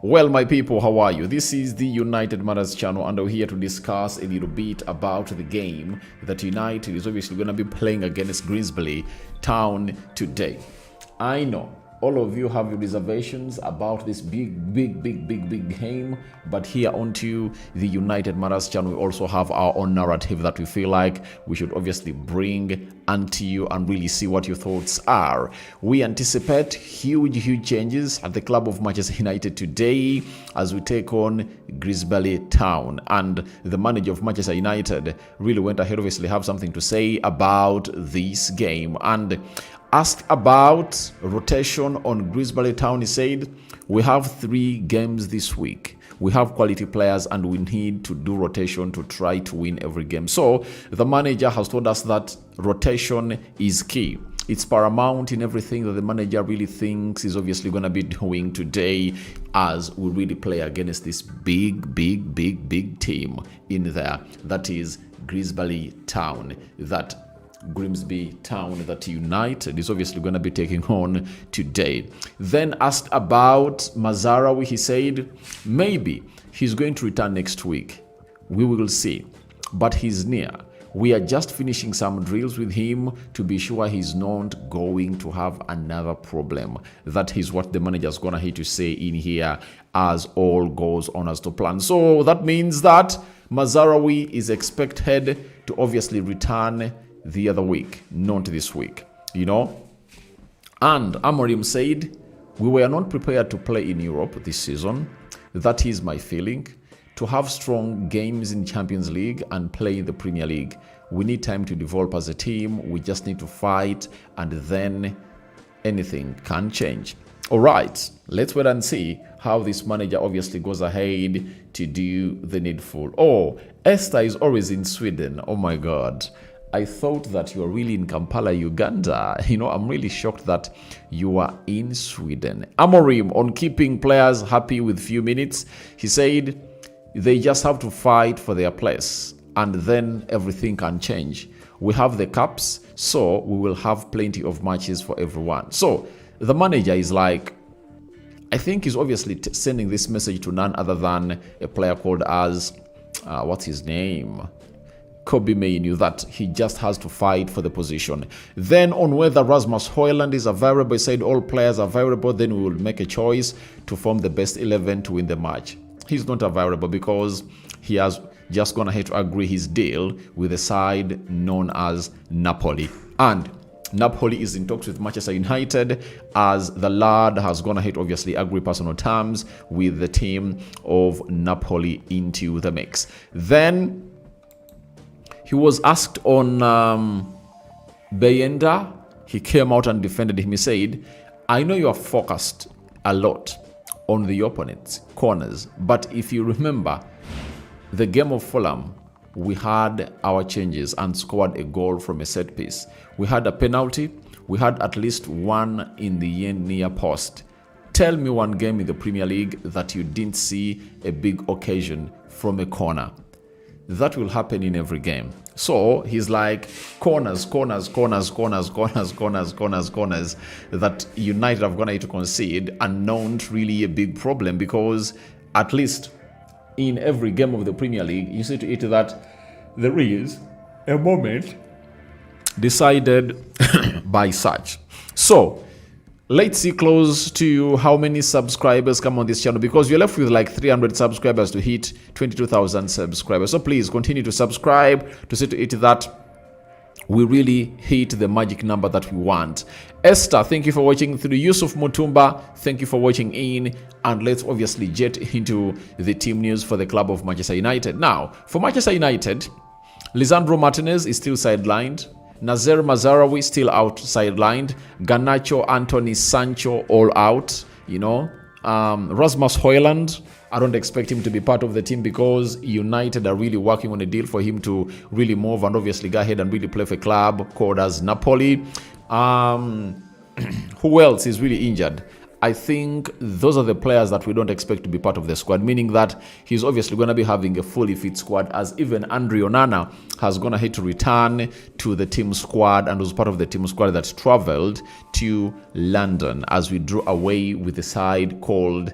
Well, my people, how are you? This is the United Matters channel, and we're here to discuss a little bit about the game that United is obviously going to be playing against Grimsby Town today. I know all of you have your reservations about this big game, but here onto the United Matters channel, we also have our own narrative that we feel like we should obviously bring unto you and really see what your thoughts are. We anticipate huge changes at the club of Manchester United today as we take on Grimsby Town, and the manager of Manchester United really went ahead, obviously have something to say about this game. And asked about rotation on Grimsby Town, he said, we have 3 games this week. We have quality players and we need to do rotation to try to win every game. So the manager has told us that rotation is key. It's paramount in everything that the manager really thinks is obviously going to be doing today as we really play against this big team in there. That is Grimsby Town. Grimsby Town that United is obviously going to be taking on today. Then asked about Mazarawi, he said maybe he's going to return next week. We will see, but he's near. We are just finishing some drills with him to be sure he's not going to have another problem. That is what the manager is going to have to say in here as all goes on as to plan. So that means that Mazarawi is expected to obviously return the other week, not this week, And Amorim said, we were not prepared to play in Europe this season. That is my feeling. To have strong games in Champions League and play in the Premier League, we need time to develop as a team. We just need to fight, and then anything can change. All right, let's wait and see how this manager obviously goes ahead to do the needful. Oh, Esther is always in Sweden. Oh my God. I thought that you were really in Kampala, Uganda. I'm really shocked that you are in Sweden. Amorim on keeping players happy with few minutes. He said they just have to fight for their place and then everything can change. We have the cups, so we will have plenty of matches for everyone. So the manager is like, I think he's obviously sending this message to none other than a player called as, what's his name? Kobbie Mainoo, that he just has to fight for the position. Then on whether Rasmus Højlund is available, he said all players are available, then we will make a choice to form the best 11 to win the match. He's not available because he has just gone ahead to agree his deal with the side known as Napoli. And Napoli is in talks with Manchester United as the lad has gone ahead to obviously agree personal terms with the team of Napoli into the mix. Then he was asked on Bayenda. He came out and defended him. He said, I know you are focused a lot on the opponent's corners, but if you remember the game of Fulham, we had our changes and scored a goal from a set piece. We had a penalty. We had at least one in the end near post. Tell me one game in the Premier League that you didn't see a big occasion from a corner. That will happen in every game. So he's like corners that United have gone to concede are not really a big problem, because at least in every game of the Premier League, you see to it that there is a moment decided by such. So let's see close to how many subscribers come on this channel, because we're left with like 300 subscribers to hit 22,000 subscribers. So please continue to subscribe to see to it that we really hit the magic number that we want. Esther, thank you for watching. Through Yusuf Mutumba, thank you for watching in. And let's obviously jet into the team news for the club of Manchester United. Now, for Manchester United, Lisandro Martinez is still sidelined. Nazer Mazarawi still out sidelined. Garnacho, Anthony, Sancho all out. Rasmus Højlund, I don't expect him to be part of the team because United are really working on a deal for him to really move and obviously go ahead and really play for a club called as Napoli. Who else is really injured? I think those are the players that we don't expect to be part of the squad, meaning that he's obviously going to be having a fully fit squad, as even Andre Onana has gone ahead to return to the team squad and was part of the team squad that traveled to London as we drew away with the side called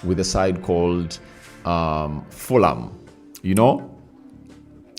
with a side called Fulham, you know.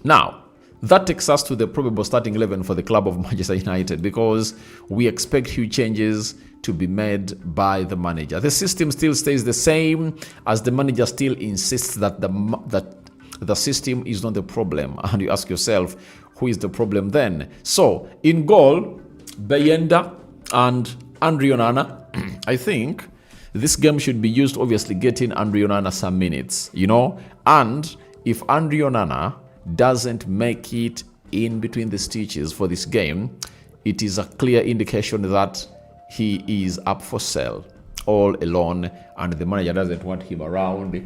Now, that takes us to the probable starting 11 for the club of Manchester United, because we expect huge changes to be made by the manager. The system still stays the same, as the manager still insists that the system is not the problem. And you ask yourself, who is the problem then? So, in goal, Bayenda and Andre Onana. I think this game should be used, obviously, getting Andre Onana some minutes, you know. And if Andre Onana doesn't make it in between the stitches for this game, it is a clear indication that he is up for sale all alone, and the manager doesn't want him around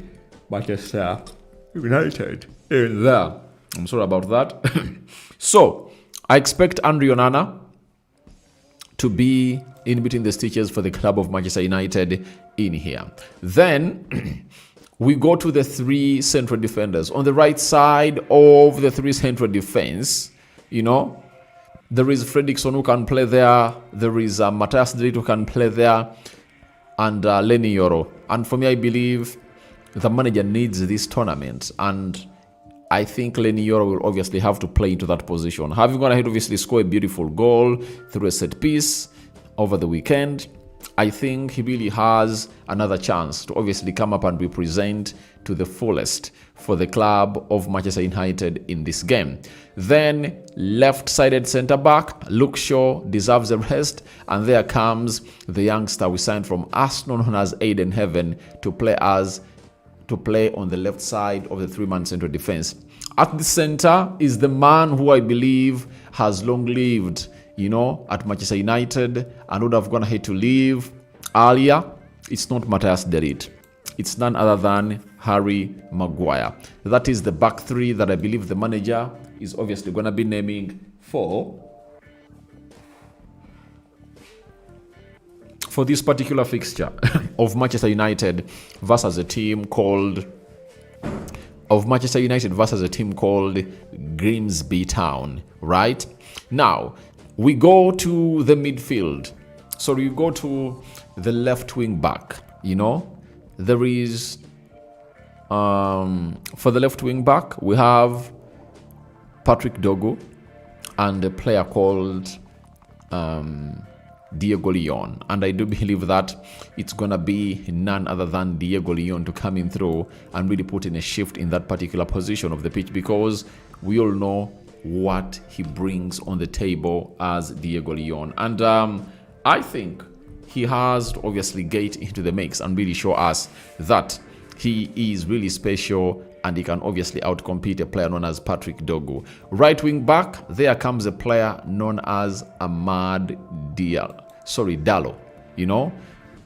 Manchester United in there. I'm sorry about that. So I expect Andre Onana to be in between the stitches for the club of Manchester United in here. Then we go to the three central defenders. On the right side of the three central defense, you know, there is Fredrickson who can play there. There is Matthias De Ligt who can play there. And Lenny Yoro. And for me, I believe the manager needs this tournament. And I think Lenny Yoro will obviously have to play into that position. Having gone ahead, obviously, score a beautiful goal through a set piece over the weekend, I think he really has another chance to obviously come up and represent to the fullest for the club of Manchester United in this game. Then left-sided centre-back, Luke Shaw deserves a rest, and there comes the youngster we signed from Arsenal, known as Aiden Heaven, to play on the left side of the three-man central defense. At the center is the man who I believe has long lived, you know, at Manchester United and would have gone ahead to leave earlier. It's not Matthias De Ligt. It's none other than Harry Maguire. That is the back three that I believe the manager is obviously going to be naming for this particular fixture of Manchester United versus a team called Grimsby Town, right? Now, we go to the midfield. So we go to the left wing back, you know. There is, for the left wing back, we have Patrick Dogu and a player called Diego Leon. And I do believe that it's going to be none other than Diego Leon to come in through and really put in a shift in that particular position of the pitch, because we all know what he brings on the table as Diego Leon. And I think he has to obviously get into the mix and really show us that he is really special and he can obviously outcompete a player known as Patrick Dogu. Right wing back, there comes a player known as Diallo. You know,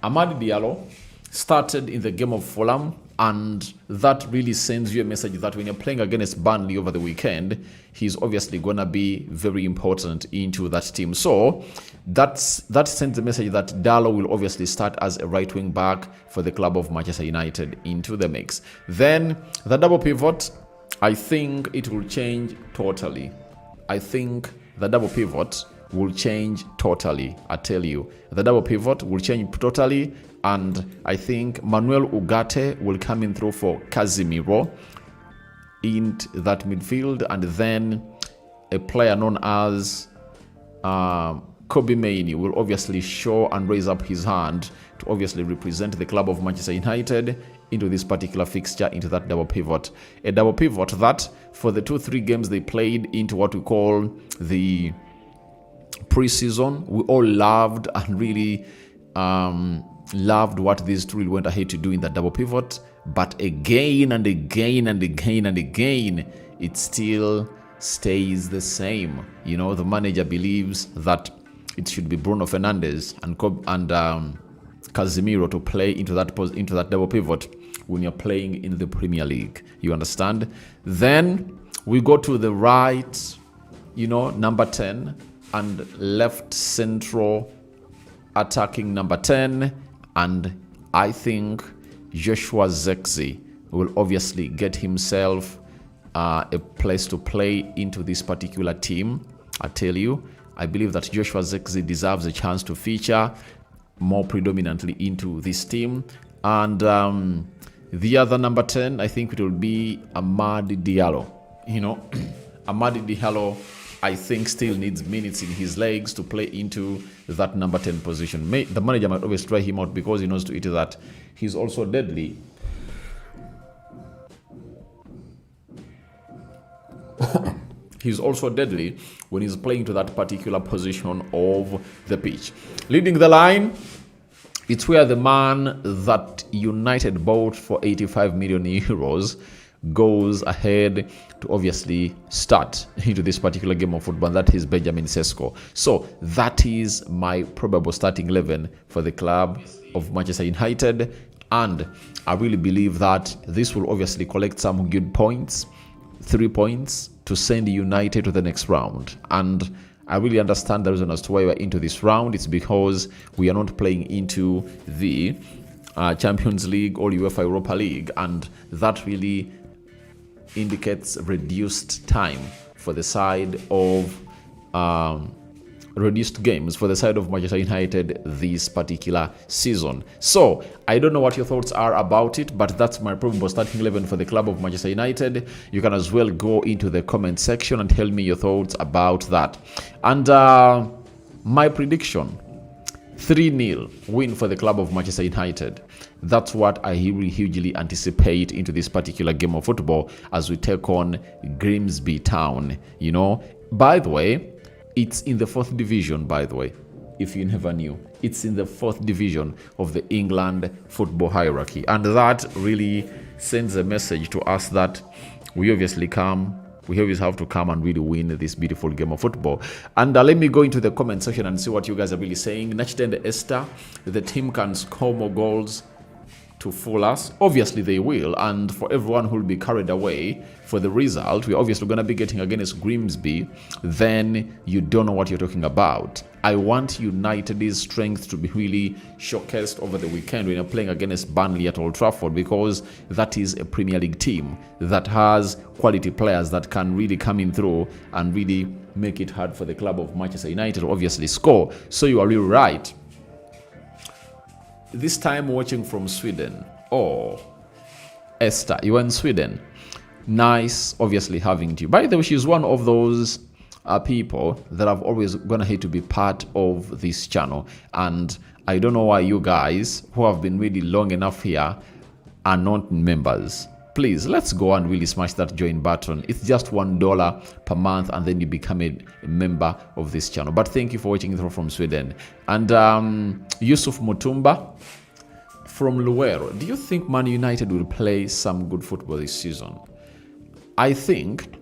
Amad Diallo started in the game of Fulham, and that really sends you a message that when you're playing against Burnley over the weekend, he's obviously going to be very important into that team. So that sends a message that Diallo will obviously start as a right wing back for the club of Manchester United into the mix. Then the double pivot, I think it will change totally. I think the double pivot will change totally. I tell you, the double pivot will change totally. And I think Manuel Ugarte will come in through for Casemiro into that midfield. And then a player known as Kobbie Mainoo will obviously show and raise up his hand to obviously represent the club of Manchester United into this particular fixture, into that double pivot. A double pivot that for the 2-3 games they played into what we call the pre-season, we all loved and really loved what these two went ahead to do in that double pivot. But again and again and again and again, it still stays the same. You know, the manager believes that it should be Bruno Fernandes and Casemiro to play into that double pivot when you're playing in the Premier League. You understand? Then we go to the right, you know, number 10 and left central attacking number 10. And I think Joshua Zirkzee will obviously get himself a place to play into this particular team. I tell you, I believe that Joshua Zirkzee deserves a chance to feature more predominantly into this team. And the other number 10, I think it will be Amadi Diallo. You know, Amadi Diallo, I think, still needs minutes in his legs to play into that number 10 position. The manager might always try him out because he knows to it that he's also deadly. He's also deadly when he's playing to that particular position of the pitch. Leading the line, it's where the man that United bought for 85 million euros goes ahead to obviously start into this particular game of football. That is Benjamin Sesko. So that is my probable starting 11 for the club of Manchester United. And I really believe that this will obviously collect some good points, 3 points, to send United to the next round. And I really understand the reason as to why we're into this round. It's because we are not playing into the Champions League or UEFA Europa League, and that really indicates reduced time for the side of reduced games for the side of Manchester United this particular season. So I don't know what your thoughts are about it, but that's my probable starting 11 for the club of Manchester United. You can as well go into the comment section and tell me your thoughts about that. And my prediction, 3-0 win for the club of Manchester United. That's what I really hugely anticipate into this particular game of football as we take on Grimsby Town. You know, by the way, it's in the 4th division, by the way, if you never knew. It's in the 4th division of the England football hierarchy. And that really sends a message to us that we always have to come and really win this beautiful game of football. And let me go into the comment section and see what you guys are really saying. Nachitende Esther, the team can score more goals to fool us. Obviously they will, and for everyone who will be carried away for the result, we're obviously going to be getting against Grimsby, then you don't know what you're talking about. I want United's strength to be really showcased over the weekend when you're playing against Burnley at Old Trafford, because that is a Premier League team that has quality players that can really come in through and really make it hard for the club of Manchester United to obviously score. So you are really right. This time watching from Sweden. Oh, Esther, you are in Sweden. Nice, obviously, having you. By the way, she's one of those people that I've always gonna hate to be part of this channel. And I don't know why you guys who have been really long enough here are not members. Please, let's go and really smash that join button. It's just $1 per month, and then you become a member of this channel. But thank you for watching through from Sweden. And Yusuf Mutumba from Luero, do you think Man United will play some good football this season? I think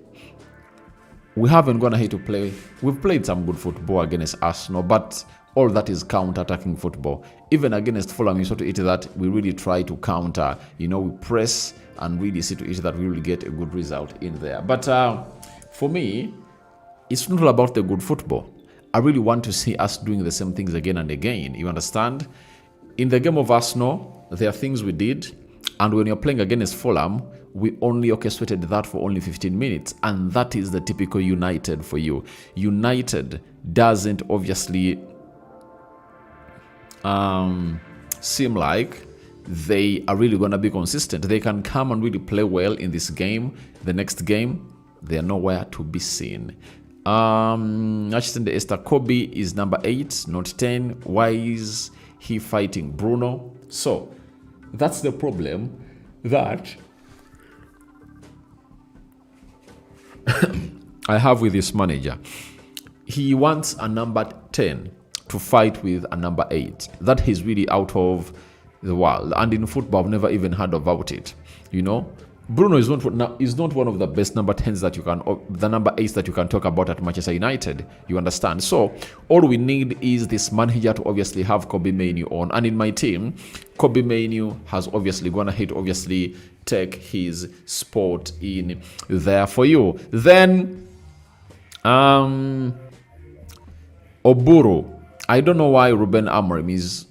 we haven't gone ahead to play. We've played some good football against Arsenal, but all that is counter-attacking football. Even against Fulham, you saw to it that we really try to counter. You know, we press and really see to it that we will get a good result in there. But for me, it's not all about the good football. I really want to see us doing the same things again and again. You understand? In the game of Arsenal, there are things we did. And when you're playing against Fulham, we only orchestrated that for only 15 minutes. And that is the typical United for you. United doesn't obviously seem like they are really going to be consistent. They can come and really play well in this game. The next game, they are nowhere to be seen. Actually, Esther Kobbie is number 8, not 10. Why is he fighting Bruno? So that's the problem that I have with this manager. He wants a number 10 to fight with a number 8. That is really out of the world. And in football, I've never even heard about it. You know, Bruno is not one of the best number 10s that you can, or the number 8s that you can talk about at Manchester United. You understand? So all we need is this manager to obviously have Kobbie Mainoo on. And in my team, Kobbie Mainoo has obviously gone ahead to obviously take his spot in there for you. Then Oburu. I don't know why Ruben Amorim is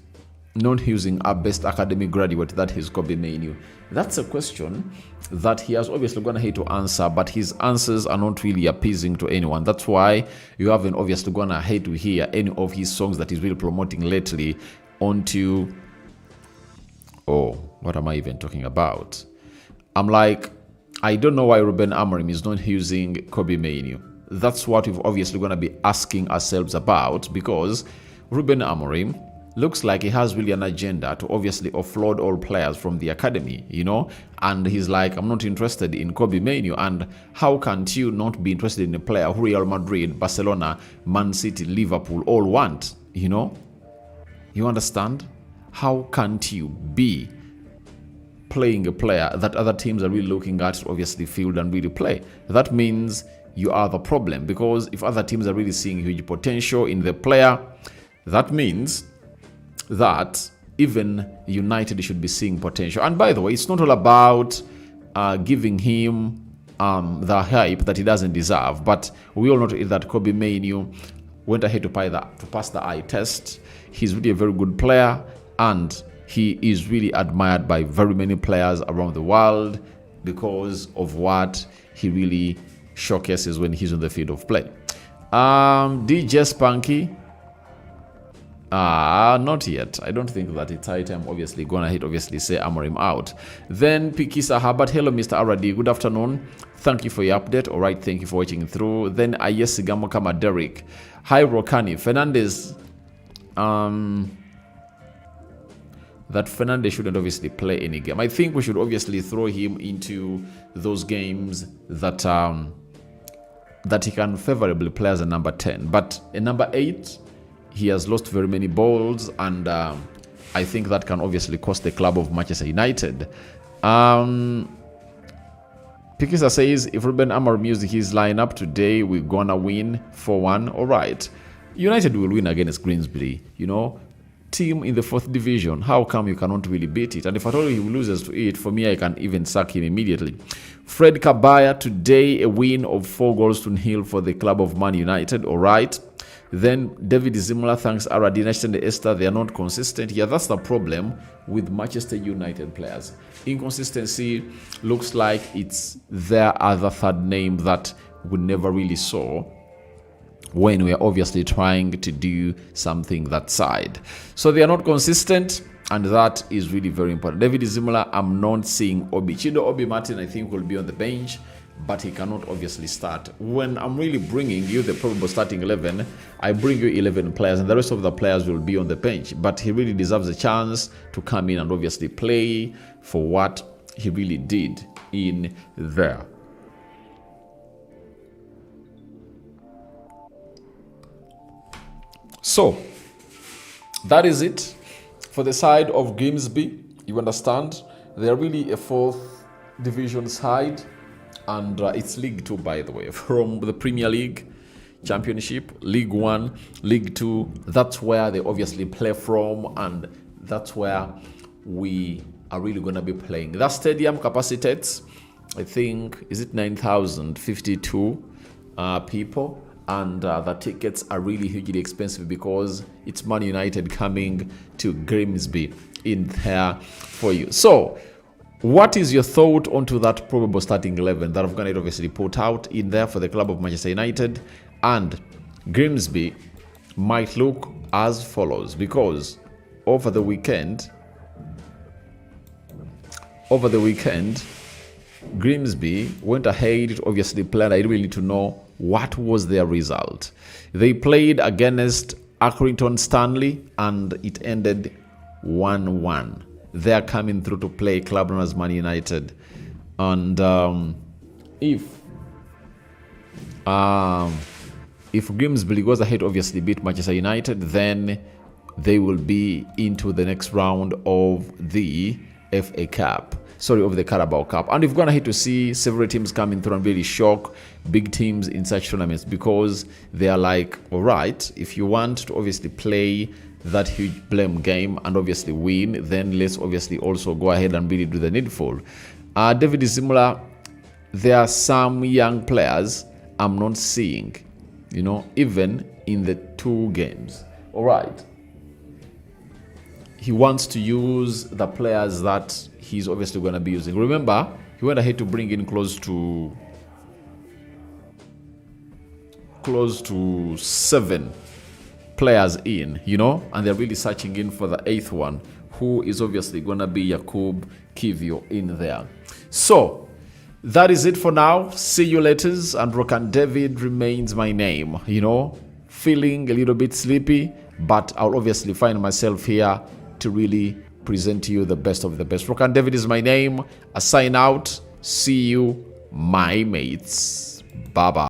not using our best academic graduate, that is Kobbie Mainoo. That's a question that he has obviously gone ahead to answer, but his answers are not really appeasing to anyone. That's why you haven't obviously gone ahead to hear any of his songs that he's really promoting lately onto, oh, what am I even talking about? I'm like, I don't know why Ruben Amorim is not using Kobbie Mainoo. That's what we're obviously going to be asking ourselves about, because Ruben Amorim looks like he has really an agenda to obviously offload all players from the academy, you know, and he's like, I'm not interested in Kobbie Mainoo. And how can't you not be interested in a player who Real Madrid, Barcelona, Man City, Liverpool all want, you know? You understand? How can't you be playing a player that other teams are really looking at to obviously field and really play? That means you are the problem, because if other teams are really seeing huge potential in the player, that means that even United should be seeing potential. And by the way, it's not all about giving him the hype that he doesn't deserve, but we all know that Kobbie Mainoo went ahead to pass the eye test. He's really a very good player, and he is really admired by very many players around the world because of what he really showcases when he's on the field of play. DJ Spunky, not yet. I don't think that it's high time, obviously, going ahead, obviously, say Amorim out. Then Pikisa Habat, hello, Mr. Aradi, good afternoon. Thank you for your update. All right, thank you for watching through. Then Ayesi Gamokama Derek, hi, Rokani. Fernandez, that Fernandez shouldn't obviously play any game. I think we should obviously throw him into those games that that he can favorably play as a number 10. But a number 8, he has lost very many balls, and I think that can obviously cost the club of Manchester United. Pikisa says, if Ruben Amorim uses his lineup today, we're gonna win 4-1. All right. United will win against Grimsby, you know. Team in the 4th division. How come you cannot really beat it? And if at all he loses to it, for me, I can even sack him immediately. Fred Kabaya, today a win of 4-0 for the club of Man United. All right. Then David Zimla, thanks Aradina and Esther, they are not consistent. Yeah, that's the problem with Manchester United players. Inconsistency looks like it's their other third name that we never really saw when we are obviously trying to do something that side. So they are not consistent, and that is really very important. David Zimla, I'm not seeing Obi. Chido Obi Martin, I think, will be on the bench, but he cannot obviously start. When I'm really bringing you the probable starting 11, I bring you 11 players, and the rest of the players will be on the bench. But he really deserves a chance to come in and obviously play for what he really did in there. So, that is it for the side of Grimsby. You understand? They're really a 4th division side, and it's League 2, by the way, from the Premier League, Championship, League 1, League 2. That's where they obviously play from, and that's where we are really going to be playing. That stadium capacitates, I think, is it 9,052 people? And the tickets are really hugely expensive because it's Man United coming to Grimsby in there for you. So, what is your thought onto that probable starting 11 that I've going to obviously put out in there for the club of Manchester United? And Grimsby might look as follows, because over the weekend, Grimsby went ahead to obviously play, and I really need to know what was their result. They played against Accrington Stanley, and it ended 1-1. They're coming through to play club known as Man United. And if Grimsby goes ahead, obviously beat Manchester United, then they will be into the next round of the FA Cup. Of the Carabao Cup. And we've gone ahead to see several teams coming through and really shock big teams in such tournaments, because they are like, all right, if you want to obviously play that huge blame game and obviously win, then let's obviously also go ahead and really do the needful. David Zimla, there are some young players I'm not seeing, you know, even in the 2 games. All right. He wants to use the players that he's obviously going to be using. Remember, he went ahead to bring in close to 7 players in, you know, and they're really searching in for the 8th one, who is obviously going to be Yakub Kivio in there. So that is it for now. See you later. And Rokan David remains my name, you know, feeling a little bit sleepy, but I'll obviously find myself here to really present to you the best of the best. Rokan David is my name. I sign out. See you, my mates. Bye-bye.